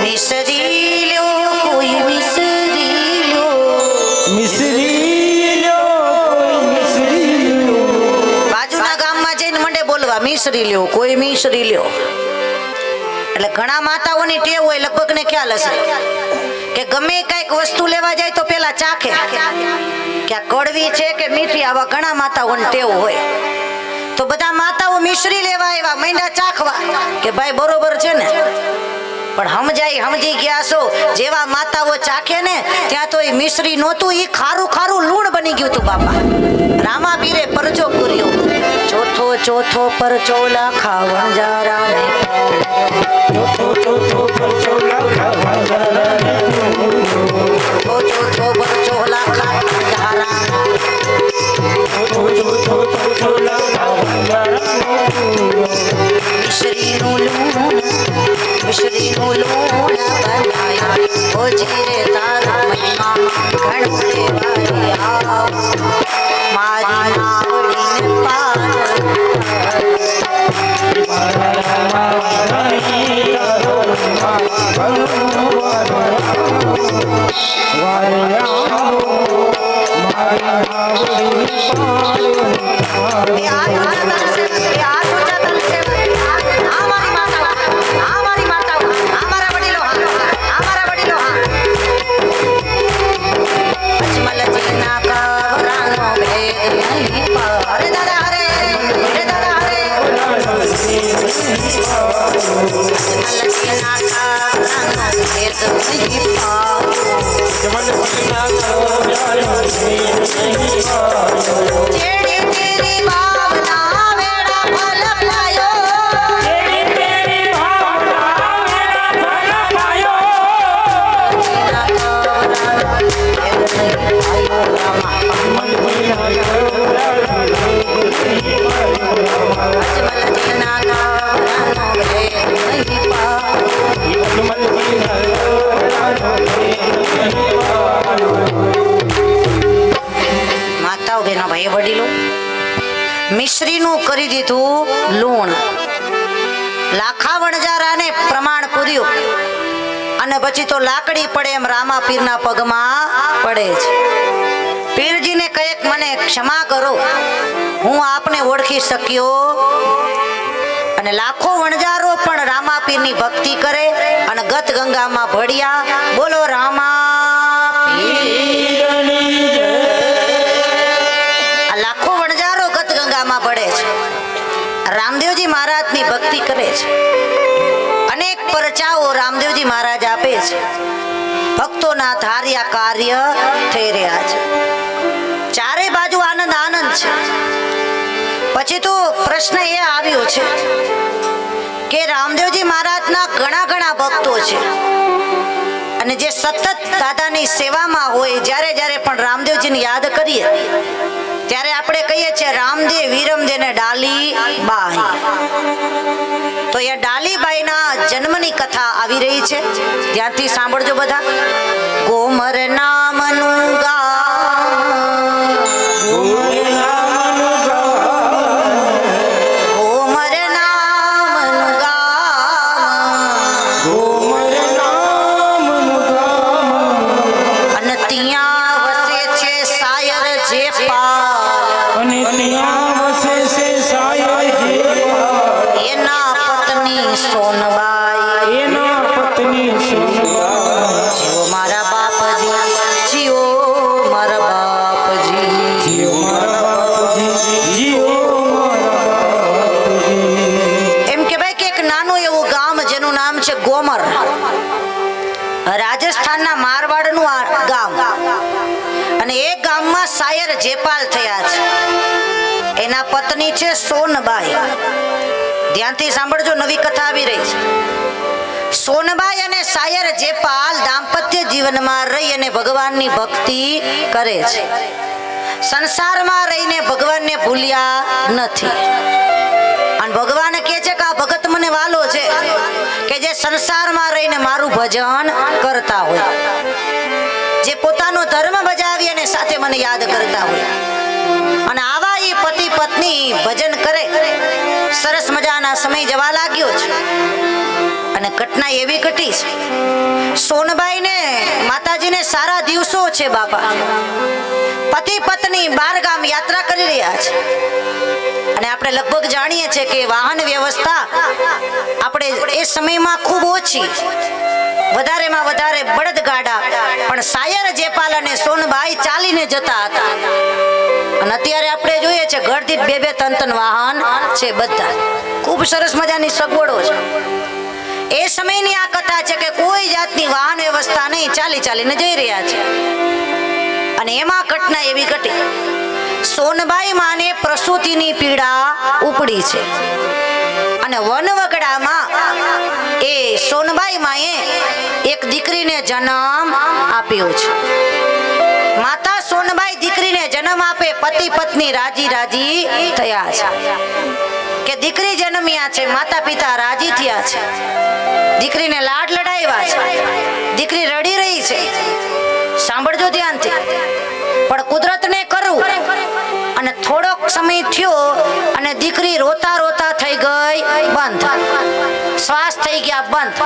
મિસરી લ્યો કોઈ મિસરી લ્યો. મિસરી લ્યો કોઈ મિસરી લ્યો. બાજુના ગામમાં જઈને મંડે બોલવા, મિસરી લ્યો કોઈ મિસરી લ્યો. એટલે ઘણા માતાઓની ટેવ હોય, લગભગ ને ખ્યાલ હશે કે ગમે કઈક વસ્તુ લેવા જાય તો પેલા ચાખે કે આ કડવી છે કે મીઠી. આવા ઘણા માતાઓની ટેવ હોય. તો બધા માતાઓ મિશ્રી લેવા આવ્યા, મૈંડા ચાખવા કે ભાઈ બરોબર છે ને. પણ સમજી ગયા છો, જેવા માતાઓ ચાખે ને ત્યાં તો એ મિશ્રી નહોતું, એ ખારું ખારું લૂણ બની ગયું હતું બાપા. રામાપીરે પરચો પૂર્યો, ચોથો ચોથો પરચો લાખા વણજારા ને, ચોથો ચોથો પરચો લાખા વણજારા ને, ચોથો ચોથો પરચો લાખા વણજારા, ચોથો ચોથો પરચો લાખા વણજારા ને. મિશ્રીનું લૂણ, મિશ્રીનું લૂણ ઓ જીરે તારો મહિમા ઘણો રે વારી આવ મારી નાવડીને પાર માતાઓ બેનો ભાઈ વડીલો મિશ્રીનું કરી દીધું લૂણ લાખા વણજારાને પ્રમાણ પૂર્યું અને પછી તો લાકડી પડે એમ રામા પીરના પગમાં પડે છે. પીરજીને કહેક મને ક્ષમા કરો, હું આપને ઓળખી શક્યો અને લાખો વણજારો પણ રામા પીરની ભક્તિ કરે અને ગત ગંગામાં ભળ્યા. બોલો રામા આ લાખો વણજારો ગત ગંગામાં ભળે છે. રામદેવજી મહારાજની ભક્તિ કરે છે. અનેક પરચાઓ રામદેવજી મહારાજ આપે છે. ભક્તોના ધાર્યા કાર્ય થઈ રહ્યા છે. ચારે બાજુ આનંદ આનંદ છે. પછી તો પ્રશ્ન એ આવ્યો છે કે રામદેવજી મહારાજના ઘણા ઘણા ભક્તો છે અને જે સતત દાદાની સેવામાં હોય, જ્યારે જ્યારે પણ રામદેવજીને યાદ કરીએ ત્યારે આપણે કહીએ છીએ રામદેવ વીરમદેવ ને ડાલી બાઈ. તો એ ડાલીબાઈના જન્મની કથા આવી રહી છે. ધ્યાનથી સાંભળજો બધા. ગોમર નામનું ગામ, ગોમર નામનું ગામ, અને ત્યાં વસે છે સાયર જેપાલ, એના પત્ની સોનબાઈ. જીઓ મારા બાપજી, જીઓ મારા બાપજી. એમ કહેવાય કે એક નાનું એવું ગામ જેનું નામ છે ગોમર, રાજસ્થાનના મારવાડનું આ ગામ, અને એ ગામમાં સાયર જેપાલ થયા છે. એના પત્ની છે સોનબાઈ. ધ્યાનથી સાંભળજો, નવી કથા આવી રહી છે. સોનબાઈ અને સાયર જેપાલ દાંપત્ય જીવનમાં રહી અને ભગવાનની ભક્તિ કરે છે. સંસારમાં રહીને ભગવાનને ભૂલ્યા નથી. અને ભગવાન કહે છે કે આ ભગત મને વાલો છે કે જે સંસારમાં રહીને મારું ભજન કરતા હોય, જે પોતાનો ધર્મ બજાવી અને સાથે મને યાદ કરતા હોય. અને આવા એ પતિ પત્ની ભજન કરે. સરસ મજાના સમય જવા લાગ્યો છે અને ઘટના એવી ઘટી છે. સોનબાઈને માતાજીને સારા દિવસો છે બાપા. પતિ પત્ની 12 ગામ યાત્રા કરી રહ્યા છે. અને આપણે લગભગ જાણીએ છીએ કે વાહન વ્યવસ્થા આપણે એ સમયમાં ખૂબ ઓછી, વધારેમાં વધારે બળદગાડા. પણ સાયર જેપાલ અને સોનબાઈ ચાલીને જતા હતા. અને અત્યારે આપણે જોઈએ છે ઘરથી 2-2 વાહન છે. બધા ખૂબ સરસ મજાની સગવડો છે. એ સમયની આ કથા છે કે કોઈ જાતની વાહન વ્યવસ્થા નહીં, ચાલી ચાલીને જઈ રહ્યા છે. અને એમાં ઘટના એવી ઘટી, સોનબાઈ માને પ્રસૂતિની પીડા ઉપડી છે. અને વનવગડામાં એ સોનબાઈ માએ એક દીકરીને જન્મ આપ્યો છે. માતા સોનબાઈ દીકરીને જન્મ આપે, પતિ પત્ની રાજી રાજી થયા છે કે દીકરી જન્મ્યા છે. માતા પિતા રાજી થયા છે, દીકરીને લાડ લડાવ્યા છે. દીકરી રડી રહી છે, સાંભળજો ધ્યાનથી. પણ કુદરતને કરવું. અને થોડોક સમય થયો અને દીકરી રોતા રોતા થઈ ગઈ બંધ, શ્વાસ થઈ ગયા બંધ,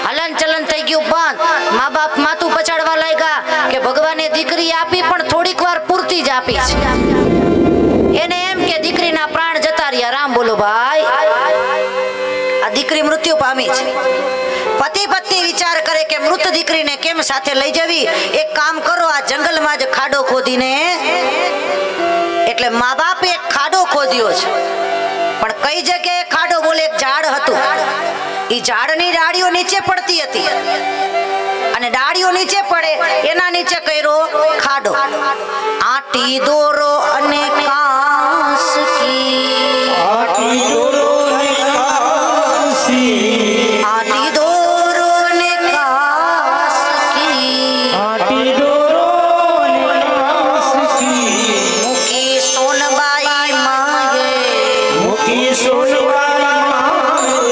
હલન ચલન થઈ ગયું બંધ. મા બાપ માથું પછાડવા લાગ્યા કે ભગવાને દીકરી આપી પણ થોડીક વાર પૂરતી જ આપી છે. એને એમ કે દીકરીના પ્રાણ જતા રહ્યા. રામ બોલો ભાઈ. આ દીકરી મૃત્યુ પામી છે. પતિ પત્ની વિચાર કરે કે મૃત દીકરીને કેમ સાથે લઈ જવી. એક કામ કરો, આ જંગલમાં જ ખાડો ખોદીને, એટલે મા બાપે એક ખાડો ખોદ્યો છે. પણ કઈ જગ્યાએ ખાડો? બોલે એક ઝાડ હતું. એ ઝાડની ડાળીઓ નીચે પડતી હતી અને ડાળીઓ નીચે પડે એના નીચે કર્યો ખાડો. આટી દોરો અને કાંસ કી, આટી દોરો ને કાંસી, આટી દોરો ને કાંસ કી, આટી દોરો ને કાંસી, મૂકી સોનબાઈ માએ, મૂકી સોનબાઈ માએ,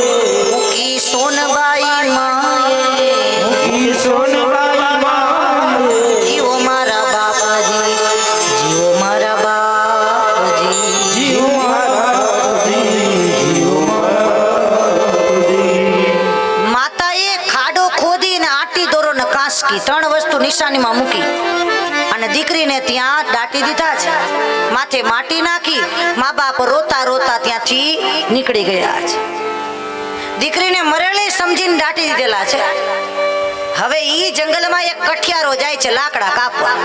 મૂકી સોનબાઈ માએ, મૂકી સોનબાઈ માએ. જીવો મારા બાપાજી, જીવો મારા બાપજી. જીવ મારાજી, જીવ મારાજી. માતાએ ખાડો ખોદીને આટી દોરો ને કાંસકી 3 વસ્તુ નિશાનીમાં મૂકી અને દીકરીને ત્યાં દાટી દીધા છે. માથે માટી નાખી. મા બાપ રોતા રોતા ત્યાંથી નીકળી ગયા છે. દીકરીને મરેલી સમજીને દાટી દીધેલા છે. હવે ઈ જંગલમાં એક કઠિયારો જાય છે લાકડા કાપવા.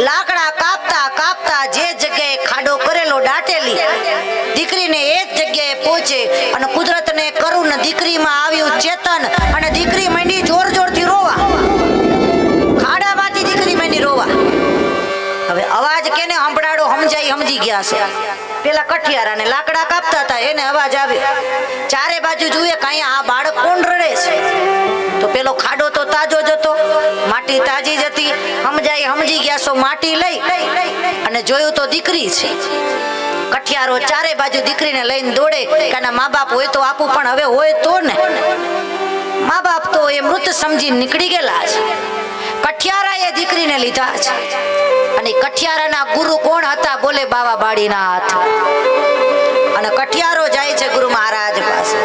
લાકડા કાપતા કાપતા જે જગ્યાએ ખાડો કરેલો દાટેલી દીકરીને એ જ જગ્યાએ પહોંચે અને કુદરતને કરું ને દીકરીમાં આવ્યું ચેતન અને દીકરી માંડી જોર જોરથી રોવા. ખાડામાંથી દીકરી માંડી રોવા. હવે અવાજ કેને સંભળાડો સમજી ગયા છે. પેલા કઠિયારાને લાકડા કાપતા હતા એને અવાજ આવ્યો. ચારે બાજુ જુએ કાંઈ આ બાળક કોણ રડે છે. તો પેલો ખાડો તો તાજો જ હતો, માટી તાજી જ હતી. સમજી ગયા છો. માટી લઈ અને જોયું તો દીકરી છે. કઠિયારો ચારે બાજુ દીકરીને લઈને દોડે કે આના મા બાપ હોય તો આપું, પણ હવે હોય તો ને. મા બાપ તો એ મૃત સમજી નીકળી ગયેલા છે. કઠિયારાએ દીકરીને લીધા છે. અને કઠિયારાના ગુરુ કોણ હતા? બોલે બાવા બાળીનાથ. અને કઠિયારો જાય છે ગુરુ મહારાજ પાસે.